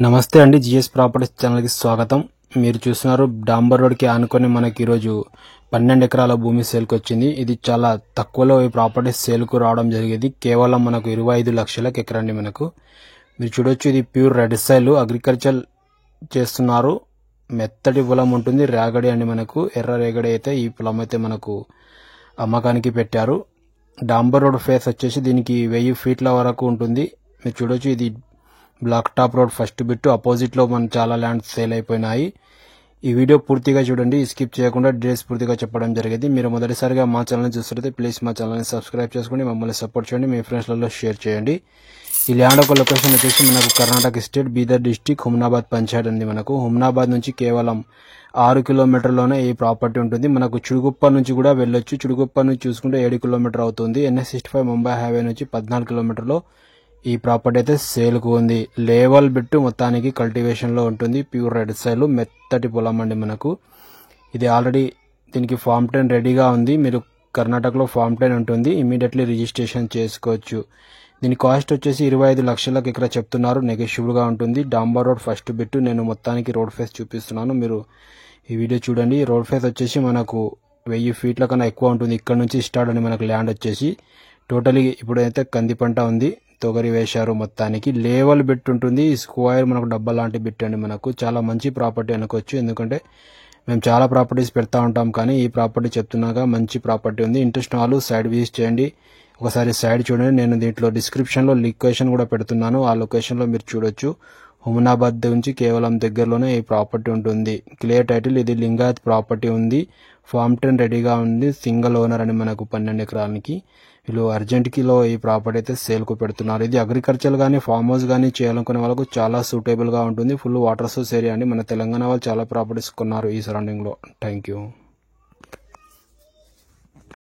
నమస్తే అండి, GS properties ఛానల్కి స్వాగతం. మీరు చూస్తున్నారు డాంబర్ రోడ్కి ఆనుకొని మనకి ఈరోజు 12 ఎకరాల భూమి సేల్కి వచ్చింది. ఇది చాలా తక్కువలో ఈ ప్రాపర్టీస్ సేల్కు రావడం జరిగేది. కేవలం మనకు 25 లక్షలకు ఎకరండి. మనకు మీరు చూడొచ్చు, ఇది ప్యూర్ రెడ్ సైల్ అగ్రికల్చర్ చేస్తున్నారు. మెత్తటి పొలం ఉంటుంది, రేగడి అండి. మనకు ఎర్ర రేగడి అయితే ఈ పొలం అయితే మనకు అమ్మకానికి పెట్టారు. డాంబర్ రోడ్ ఫేస్ వచ్చేసి దీనికి 1000 ఫీట్ల వరకు ఉంటుంది. మీరు చూడొచ్చు, ఇది black top road first bit opposite లో మన చాలా ల్యాండ్స్ సేల్ అయిపోయినాయి. ఈ వీడియో పూర్తిగా చూడండి, స్కిప్ చేయకుండా డీటెయిల్స్ పూర్తిగా చెప్పడం జరిగింది. మీరు మొదటిసారిగా మా ఛానల్ని చూస్తుంటే ప్లీజ్ మా ఛానల్ని సబ్స్క్రైబ్ చేసుకోండి, మమ్మల్ని సపోర్ట్ చేయండి, మీ ఫ్రెండ్స్లలో షేర్ చేయండి. ఈ ల్యాండ్ ఒక లొకేషన్ వచ్చేసి మనకు కర్ణాటక స్టేట్ బీదర్ డిస్టిక్ హుమ్నాబాద్ పంచాయత్ ఉంది. మనకు హుమ్నాబాద్ నుంచి కేవలం 6 కిలోమీటర్లోనే ఈ ప్రాపర్టీ ఉంటుంది. మనకు చుడుగుప్ప నుంచి కూడా వెళ్ళొచ్చు. చుడుగుప్ప నుంచి చూసుకుంటే 7 కిలోమీటర్ అవుతుంది. NH65 ముంబై హైవే నుంచి 14 కిలోమీటర్లో ఈ ప్రాపర్టీ అయితే సేల్కు ఉంది. లేవల్ బిట్టు మొత్తానికి కల్టివేషన్లో ఉంటుంది. ప్యూర్ రెడ్ సైల్ మెత్తటి పొలం అండి. మనకు ఇది ఆల్రెడీ దీనికి ఫామ్ 10 రెడీగా ఉంది. మీరు కర్ణాటకలో ఫామ్ 10 ఉంటుంది, ఇమీడియట్లీ రిజిస్ట్రేషన్ చేసుకోవచ్చు. దీని కాస్ట్ వచ్చేసి 25 లక్షలకు ఎకరా చెప్తున్నారు, నెగోషియబుల్గా ఉంటుంది. డాంబర్ రోడ్ ఫస్ట్ బిట్టు. నేను మొత్తానికి రోడ్ ఫేస్ చూపిస్తున్నాను, మీరు ఈ వీడియో చూడండి. రోడ్ ఫేస్ వచ్చేసి మనకు 1000 ఫీట్ల కన్నా ఎక్కువ ఉంటుంది. ఇక్కడ నుంచి స్టార్ట్ అని మనకు ల్యాండ్ వచ్చేసి టోటలీ ఇప్పుడైతే కంది పంట ఉంది, తొగరి వేశారు. మొత్తానికి లేవల్ బిట్ ఉంటుంది. స్క్వేర్ మనకు డబ్బా లాంటి బిట్ అండి. మనకు చాలా మంచి ప్రాపర్టీ అనుకోవచ్చు, ఎందుకంటే మేము చాలా ప్రాపర్టీస్ పెడతా ఉంటాం, కానీ ఈ ప్రాపర్టీ చెప్తున్నాగా మంచి ప్రాపర్టీ ఉంది. ఇంట్రెస్ట్ వాళ్ళు సైడ్ విజిట్ చేయండి, ఒకసారి సైడ్ చూడండి. నేను దీంట్లో డిస్క్రిప్షన్లో లొకేషన్ కూడా పెడుతున్నాను, ఆ లొకేషన్లో మీరు చూడొచ్చు. హుమ్నాబాద్ నుంచి కేవలం దగ్గరలోనే ఈ ప్రాపర్టీ ఉంటుంది. క్లియర్ టైటిల్, ఇది లింగాయత్ ప్రాపర్టీ ఉంది. ఫామ్ 10 రెడీగా ఉంది. సింగిల్ ఓనర్ అని మనకు 12 ఎకరాలకి. వీళ్ళు అర్జెంట్కిలో ఈ ప్రాపర్టీ అయితే సేల్కు పెడుతున్నారు. ఇది అగ్రికల్చర్ కానీ ఫామ్ హౌస్ కానీ చేయాలనుకునే వాళ్ళకు చాలా సూటబుల్గా ఉంటుంది. ఫుల్ వాటర్ సోర్స్ ఏరియా అండి. మన తెలంగాణ వాళ్ళు చాలా ప్రాపర్టీస్ కొన్నారు ఈ సరౌండింగ్లో. Thank you.